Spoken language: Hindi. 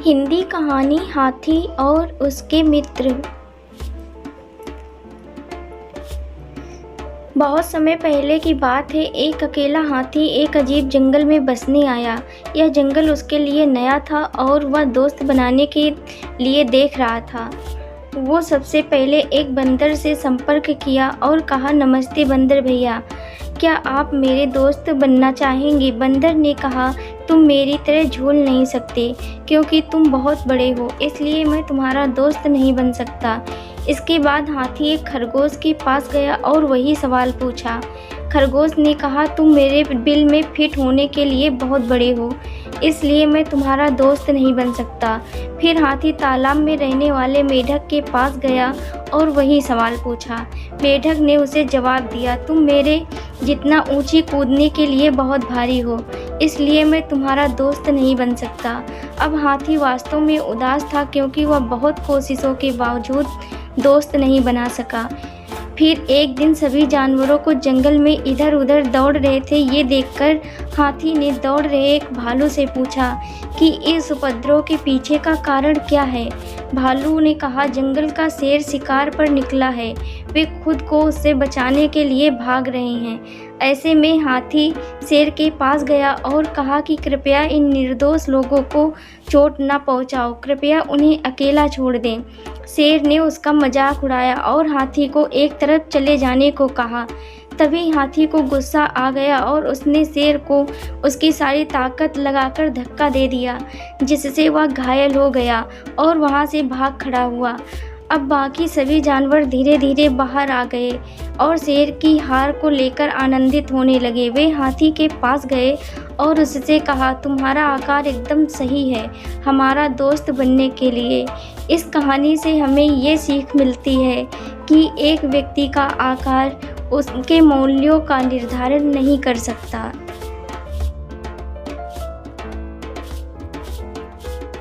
हिंदी कहानी हाथी और उसके मित्र। बहुत समय पहले की बात है। एक अकेला हाथी एक अजीब जंगल में बसने आया। यह जंगल उसके लिए नया था और वह दोस्त बनाने के लिए देख रहा था। वो सबसे पहले एक बंदर से संपर्क किया और कहा, नमस्ते बंदर भैया, क्या आप मेरे दोस्त बनना चाहेंगे? बंदर ने कहा, तुम मेरी तरह झूल नहीं सकते क्योंकि तुम बहुत बड़े हो, इसलिए मैं तुम्हारा दोस्त नहीं बन सकता। इसके बाद हाथी एक खरगोश के पास गया और वही सवाल पूछा। खरगोश ने कहा, तुम मेरे बिल में फिट होने के लिए बहुत बड़े हो, इसलिए मैं तुम्हारा दोस्त नहीं बन सकता। फिर हाथी तालाब में रहने वाले मेढक के पास गया और वही सवाल पूछा। मेढक ने उसे जवाब दिया, तुम मेरे जितना ऊंची कूदने के लिए बहुत भारी हो, इसलिए मैं तुम्हारा दोस्त नहीं बन सकता। अब हाथी वास्तव में उदास था क्योंकि वह बहुत कोशिशों के बावजूद दोस्त नहीं बना सका। फिर एक दिन सभी जानवरों को जंगल में इधर उधर दौड़ रहे थे। ये देखकर हाथी ने दौड़ रहे एक भालू से पूछा कि इस उपद्रव के पीछे का कारण क्या है। भालू ने कहा, जंगल का शेर शिकार पर निकला है, वे खुद को उससे बचाने के लिए भाग रहे हैं। ऐसे में हाथी शेर के पास गया और कहा कि कृपया इन निर्दोष लोगों को चोट न पहुंचाओ, कृपया उन्हें अकेला छोड़ दें। शेर ने उसका मजाक उड़ाया और हाथी को एक तरफ चले जाने को कहा। तभी हाथी को गुस्सा आ गया और उसने शेर को उसकी सारी ताकत लगाकर धक्का दे दिया, जिससे वह घायल हो गया और वहां से भाग खड़ा हुआ। अब बाकी सभी जानवर धीरे धीरे बाहर आ गए और शेर की हार को लेकर आनंदित होने लगे। वे हाथी के पास गए और उससे कहा, तुम्हारा आकार एकदम सही है हमारा दोस्त बनने के लिए। इस कहानी से हमें ये सीख मिलती है कि एक व्यक्ति का आकार उसके मूल्यों का निर्धारण नहीं कर सकता।